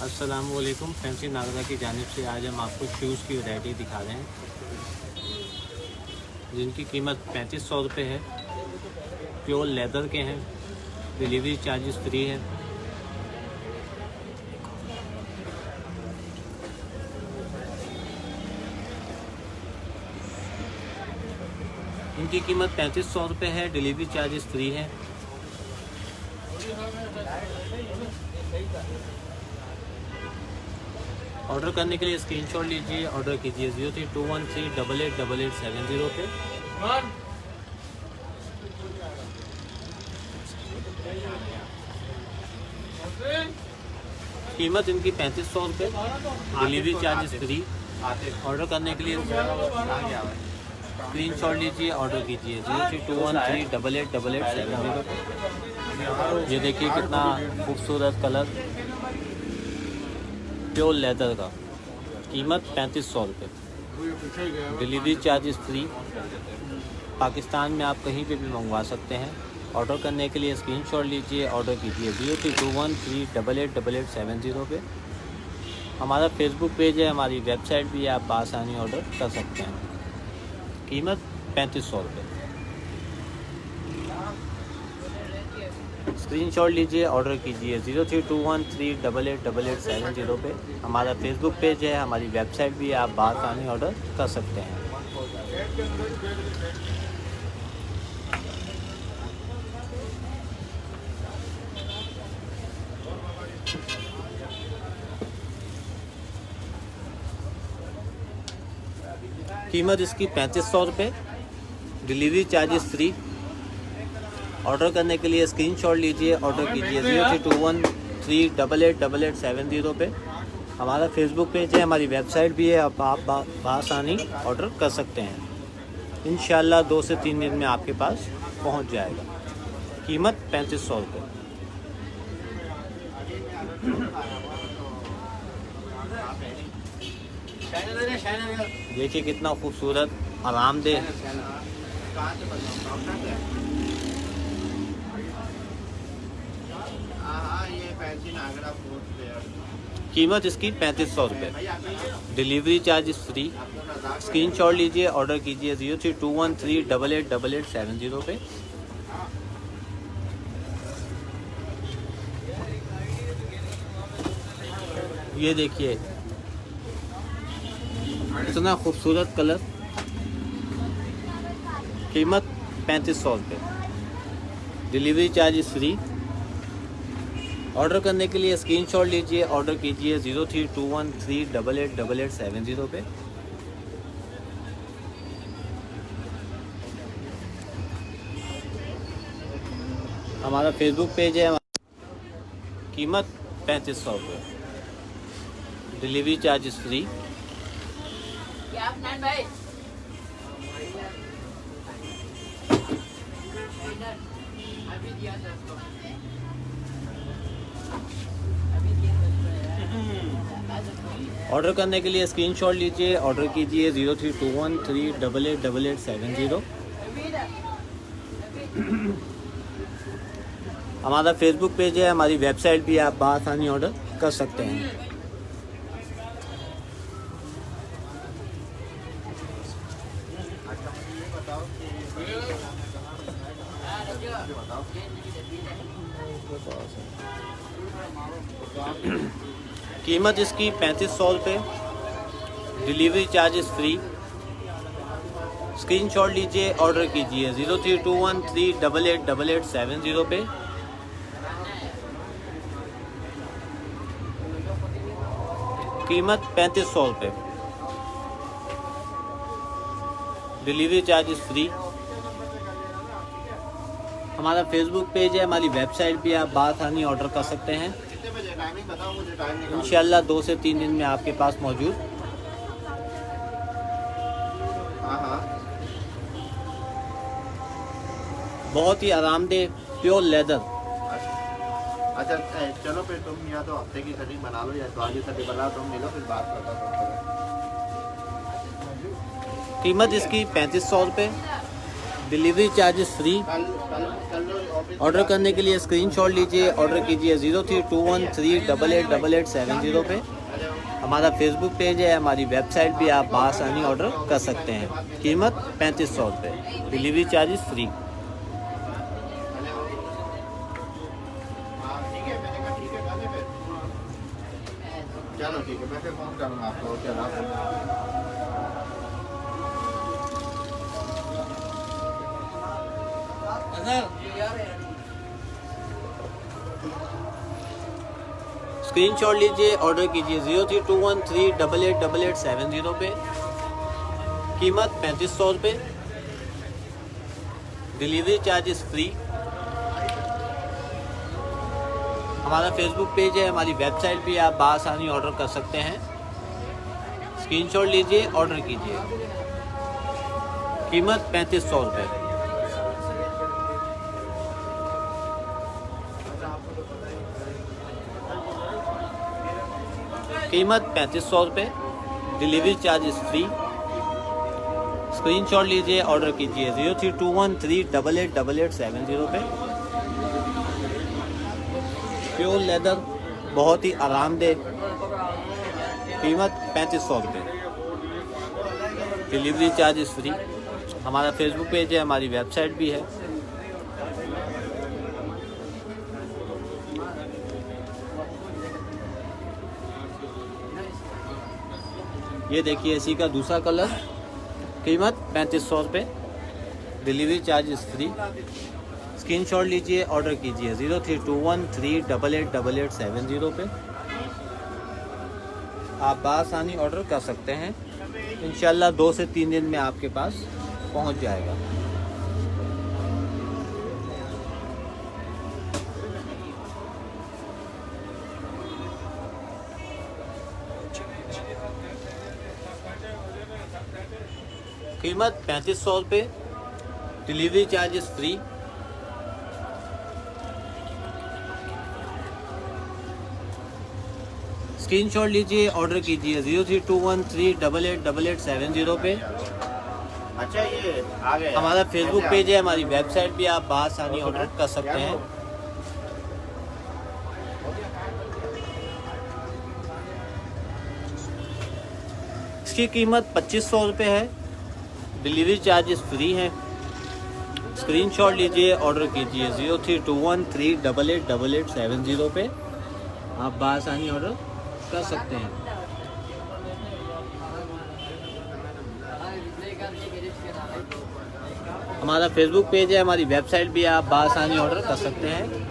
अस्सलामुअलैकुम। फैंसी नागरा की जानिब से आज हम आपको शूज़ की वैरायटी दिखा रहे हैं जिनकी कीमत 3500 रुपये है। प्योर लेदर के हैं, डिलीवरी चार्जेस फ्री है। इनकी कीमत 3500 रुपये है, डिलीवरी चार्जेस फ्री है। ऑर्डर करने के लिए स्क्रीनशॉट लीजिए, ऑर्डर कीजिए 0321388870 पे। कीमत इनकी 3500 रुपये, डिलीवरी चार्जेस फ्री। ऑर्डर करने के लिए स्क्रीनशॉट लीजिए, ऑर्डर कीजिए 0321388870 पे। ये देखिए कितना खूबसूरत कलर, प्योर लेदर का। कीमत 3500 रुपये, डिलीवरी चार्जेस फ्री। पाकिस्तान में आप कहीं पे भी मंगवा सकते हैं। ऑर्डर करने के लिए स्क्रीनशॉट लीजिए, ऑर्डर कीजिए 0321388870 पे। हमारा फेसबुक पेज है, हमारी वेबसाइट भी है, आप आसानी ऑर्डर कर सकते हैं। कीमत 3500 रुपये। स्क्रीनशॉट लीजिए, ऑर्डर कीजिए 0321388870 पे। हमारा फेसबुक पेज है, हमारी वेबसाइट भी है, आप आसानी ऑर्डर कर सकते हैं। कीमत इसकी 3500 रुपये, डिलीवरी चार्जेस फ्री। ऑर्डर करने के लिए स्क्रीनशॉट लीजिए, ऑर्डर कीजिए 0321388870 पे। हमारा फेसबुक पेज है, हमारी वेबसाइट भी है, आप आसानी ऑर्डर कर सकते हैं। इंशाल्लाह 2 से 3 दिन में आपके पास पहुंच जाएगा। कीमत 3500 रुपये। देखिए कितना खूबसूरत, आरामदेह। कीमत इसकी 3500 रुपये, डिलीवरी चार्जेस फ्री। स्क्रीनशॉट लीजिए, ऑर्डर कीजिए 0321388870 पे। ये देखिए इतना खूबसूरत कलर। कीमत 3500 रुपये, डिलीवरी चार्जेस फ्री। ऑर्डर करने के लिए स्क्रीनशॉट लीजिए, ऑर्डर कीजिए 0321388870 पे। हमारा फेसबुक पेज है। कीमत 3500 रुपये, डिलीवरी चार्जेस फ्री। भाई ऑर्डर करने के लिए स्क्रीनशॉट लीजिए, ऑर्डर कीजिए 0321388870। हमारा फेसबुक पेज है, हमारी वेबसाइट भी है, आप आसानी ऑर्डर कर सकते हैं। कीमत इसकी 3500 रुपये, डिलीवरी चार्जेस फ्री। स्क्रीनशॉट लीजिए, ऑर्डर कीजिए 0321388870 पे। कीमत 3500 रुपये, डिलीवरी चार्जेस फ्री। हमारा फेसबुक पेज है, हमारी वेबसाइट भी है, आप आसानी ऑर्डर कर सकते हैं। इंशाल्लाह 2 से 3 दिन में आपके पास मौजूद। बहुत ही आरामदेह प्योर लेदर। अच्छा चलो फिर तुम या तो हफ्ते की कटिंग बना लो या तो आज कटिंग बना, तुम मिलो फिर बात करता हूँ। कीमत इसकी 3500 रुपये, delivery charges free. Office order करने के लिए स्क्रीनशॉट लीजिए, ऑर्डर कीजिए 0321388870 पे। हमारा फेसबुक पेज है, हमारी वेबसाइट भी आप बआसानी ऑर्डर कर सकते हैं। कीमत 3500 रुपये, डिलीवरी चार्जेस फ्री। चलो ठीक है, मैं फिर फोन करूँगा आपको। चलो स्क्रीनशॉट लीजिए, ऑर्डर कीजिए 0321388870 पे। कीमत 3500 रुपये, डिलीवरी चार्जेस फ्री। हमारा फेसबुक पेज है, हमारी वेबसाइट भी आप बआसानी ऑर्डर कर सकते हैं। स्क्रीनशॉट लीजिए, ऑर्डर कीजिए। कीमत 3500 रुपये। कीमत 3500 रुपये, डिलीवरी चार्जेस फ्री। स्क्रीनशॉट लीजिए, ऑर्डर कीजिए 0321388870 पे। प्योर लेदर, बहुत ही आरामदेह। कीमत 3500 रुपये, डिलीवरी चार्जेस फ्री। हमारा फेसबुक पेज है, हमारी वेबसाइट भी है। ये देखिए इसी का दूसरा कलर। कीमत 3500 रुपये, डिलीवरी चार्जेस फ्री। स्क्रीनशॉट लीजिए, ऑर्डर कीजिए 0321388870 पे। आप बआसानी ऑर्डर कर सकते हैं। इंशाल्लाह 2 से 3 दिन में आपके पास पहुंच जाएगा। कीमत 3500 रुपये, डिलीवरी चार्जेस फ्री। स्क्रीनशॉट लीजिए, ऑर्डर कीजिए 0321388870 पे। अच्छा, ये आ गया। हमारा फेसबुक पेज है, हमारी वेबसाइट भी आप बआसानी ऑर्डर कर सकते हैं। इसकी कीमत 2500 रुपये है, डिलीवरी चार्जेस फ्री हैं। स्क्रीनशॉट लीजिए, ऑर्डर कीजिए 0321388870 पे। आप बआसानी ऑर्डर कर सकते हैं। हमारा फेसबुक पेज है, हमारी वेबसाइट भी आप बआसानी ऑर्डर कर सकते हैं।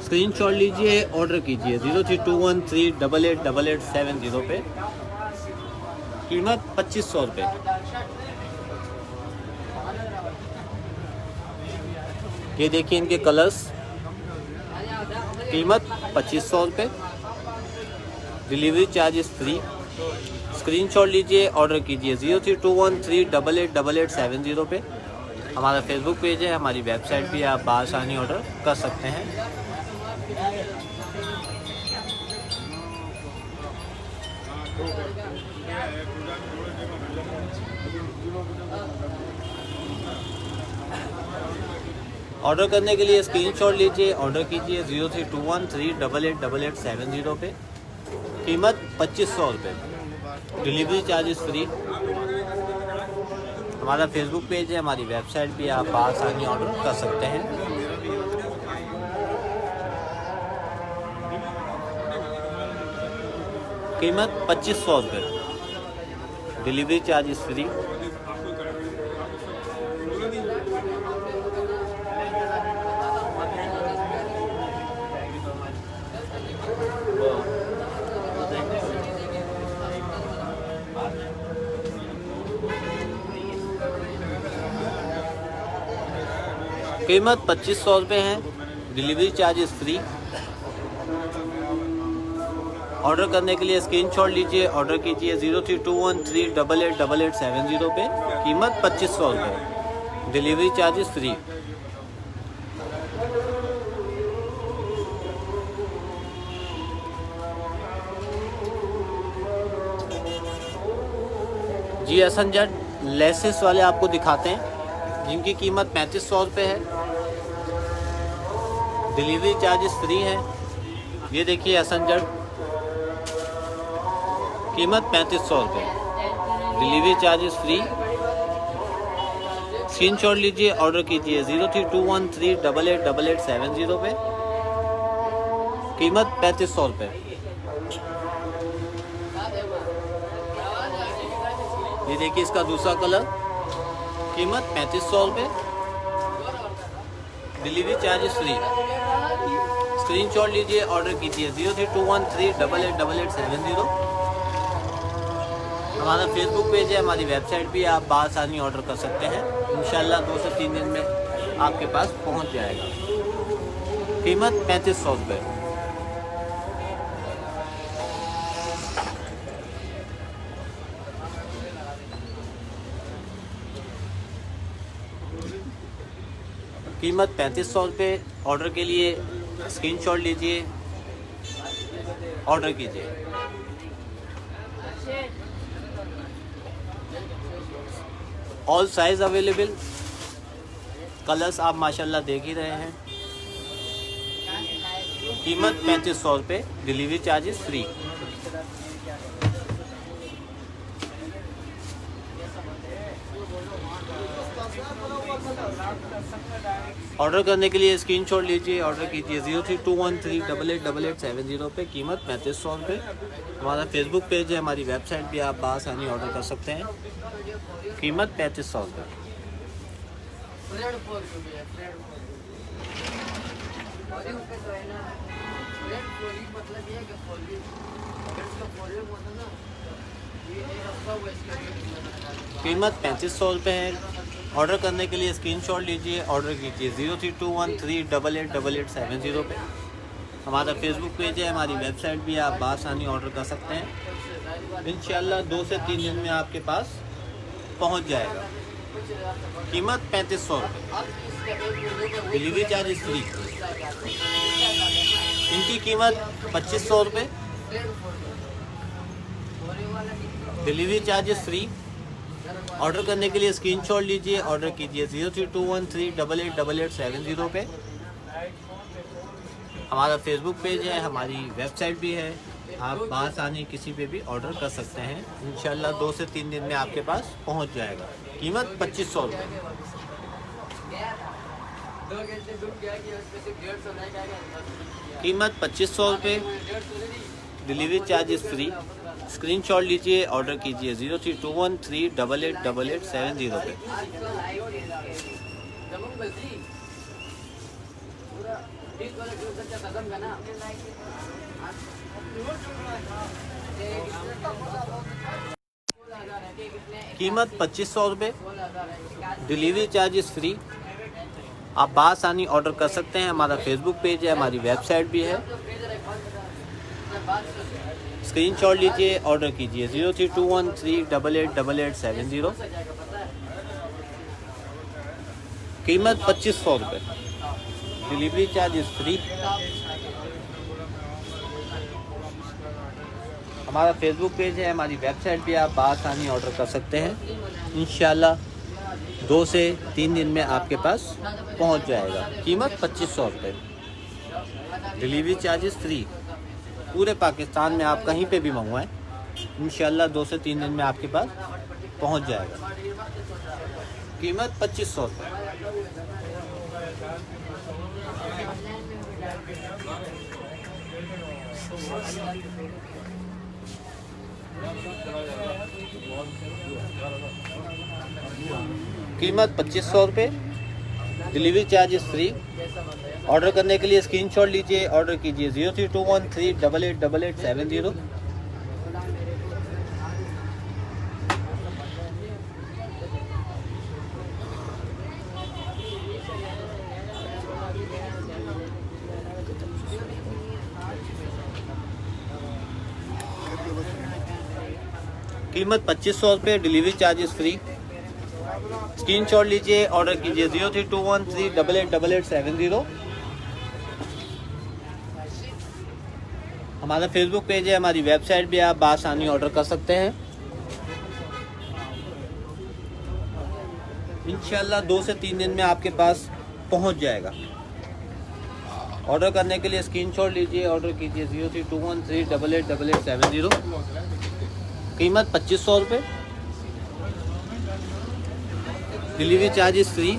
स्क्रीनशॉट लीजिए, ऑर्डर कीजिए 0321388870 पे। कीमत 2500 रुपये। ये देखिए इनके कलर्स। कीमत 2500 रुपये, डिलीवरी चार्जेस फ्री। स्क्रीनशॉट लीजिए, ऑर्डर कीजिए 0321388870 पे। हमारा फेसबुक पेज है, हमारी वेबसाइट भी आप बआसानी ऑर्डर कर सकते हैं। ऑर्डर करने के लिए स्क्रीनशॉट लीजिए, ऑर्डर कीजिए 0321388870 पे। कीमत 2500 रुपये, डिलीवरी चार्जेस फ्री। हमारा फेसबुक पेज है, हमारी वेबसाइट भी आप बआसानी ऑर्डर कर सकते हैं। कीमत 2500 रुपये, डिलीवरी चार्जेस फ्री। कीमत 2500 रुपये है, डिलीवरी चार्जेस फ्री। ऑर्डर करने के लिए स्क्रीनशॉट लीजिए, ऑर्डर कीजिए 0321388870 पे। कीमत 2500 रुपये, डिलीवरी चार्जेस फ्री। जी हसन जट लेसेस वाले आपको दिखाते हैं। जिनकी कीमत 3500 रुपये है। डिलीवरी चार्जेस फ्री है। ये देखिए हसन जट, कीमत 3500 रुपये, डिलीवरी चार्जेस फ्री। स्क्रीनशॉट लीजिए, ऑर्डर कीजिए 0321388870 पे, कीमत 3500 रुपये। ये देखिए इसका दूसरा कलर, कीमत 3500 रुपये, डिलीवरी चार्जेस फ्री। स्क्रीनशॉट लीजिए, ऑर्डर कीजिए 0321388870। हमारा फेसबुक पेज है, हमारी वेबसाइट भी है, आप बआसानी ऑर्डर कर सकते हैं। इंशाल्लाह 2 से 3 दिन में आपके पास पहुंच जाएगा। कीमत 3500 रुपये। कीमत 3500 रुपये। ऑर्डर के लिए स्क्रीनशॉट लीजिए, ऑर्डर कीजिए। All size available. कलर्स आप माशाल्लाह देख ही रहे हैं। कीमत 3500 रुपये, डिलीवरी चार्जेस फ्री। ऑर्डर करने के लिए स्क्रीनशॉट लीजिए, ऑर्डर कीजिए 0321388870 पे, कीमत 3500 रुपये। हमारा फेसबुक पेज है, हमारी वेबसाइट भी आप बआसानी ऑर्डर कर सकते हैं। कीमत 3500 रुपये। कीमत 3500 रुपये है। ऑर्डर करने के लिए स्क्रीनशॉट लीजिए, ऑर्डर कीजिए 0321388870 पे। हमारा फेसबुक पेज है, हमारी वेबसाइट भी है, आप बआसानी ऑर्डर कर सकते हैं। इंशाल्लाह 2 से 3 दिन में आपके पास पहुंच जाएगा। कीमत 3500 रुपये, डिलीवरी चार्जेस फ्री। इनकी कीमत 2500 रुपये, डिलीवरी चार्जेस फ्री। ऑर्डर करने के लिए स्क्रीनशॉट लीजिए, ऑर्डर कीजिए 0321388870 पे। हमारा फेसबुक पेज है, हमारी वेबसाइट भी है, आप बआसानी किसी पे भी ऑर्डर कर सकते हैं। इंशाल्लाह 2 से 3 दिन में आपके पास पहुंच जाएगा। कीमत 2500 रुपये। कीमत 2500 रुपये, डिलीवरी चार्जेस फ्री। स्क्रीनशॉट लीजिए, ऑर्डर कीजिए 0321388870 पे। कीमत 2500 रुपये, डिलीवरी चार्जेस फ्री। आप बआसानी ऑर्डर कर सकते हैं। हमारा फेसबुक पेज है, हमारी वेबसाइट भी है। स्क्रीनशॉट लीजिए, ऑर्डर कीजिए 0321388870। कीमत 2500 रुपये, डिलीवरी चार्जेस फ्री। हमारा फेसबुक पेज है, हमारी वेबसाइट भी आप बआसानी ऑर्डर कर सकते हैं। इंशाल्लाह 2 से 3 दिन में आपके पास पहुंच जाएगा। कीमत 2500 रुपये, डिलीवरी चार्जेस फ्री। पूरे पाकिस्तान में आप कहीं पे भी मंगवाएं, इंशाल्लाह 2 से 3 दिन में आपके पास पहुंच जाएगा। कीमत 2500 रुपये। कीमत 2500 रुपये, डिलीवरी चार्जेस फ्री। ऑर्डर करने के लिए स्क्रीनशॉट लीजिए, ऑर्डर कीजिए 0321388870। कीमत 2500 रुपये, डिलीवरी चार्जेस फ्री। स्क्रीनशॉट लीजिए, ऑर्डर कीजिए 0321388870। हमारा फेसबुक पेज है, हमारी वेबसाइट भी आप बआसानी ऑर्डर कर सकते हैं। इंशाल्लाह 2 से 3 दिन में आपके पास पहुंच जाएगा। ऑर्डर करने के लिए स्क्रीनशॉट लीजिए, ऑर्डर कीजिए 0321388870। कीमत 2500 रुपये, डिलीवरी चार्जेस फ्री।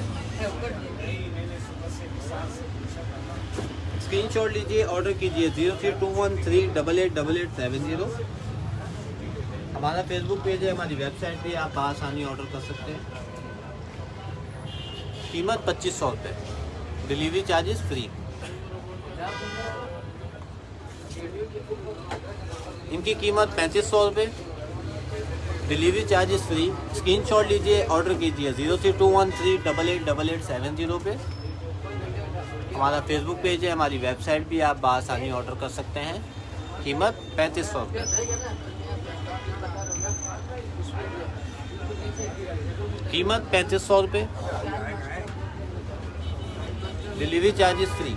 स्क्रीनशॉट लीजिए, ऑर्डर कीजिए 0321388870। हमारा फेसबुक पेज है, हमारी वेबसाइट भी आप आसानी ऑर्डर कर सकते हैं। कीमत 2500 रुपये, डिलीवरी चार्जेस फ्री। इनकी कीमत 3500 रुपये, डिलीवरी चार्जेस फ्री। स्क्रीनशॉट लीजिए, ऑर्डर कीजिए 0321388870 पे। हमारा फेसबुक पेज है, हमारी वेबसाइट भी आप आसानी ऑर्डर कर सकते हैं। कीमत 3500 रुपये, कीमत 3500 रुपये, डिलीवरी चार्जेस फ्री।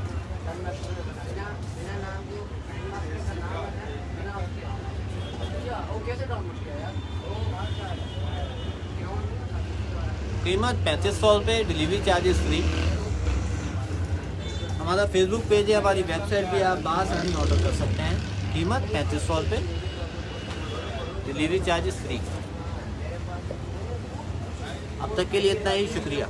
कीमत 3500 रुपये, डिलीवरी चार्जेस फ्री। हमारा फेसबुक पेज है, हमारी वेबसाइट भी आप आसानी ऑर्डर कर सकते हैं। कीमत 3500 रुपये, डिलीवरी चार्जेस फ्री। अब तक के लिए इतना ही, शुक्रिया।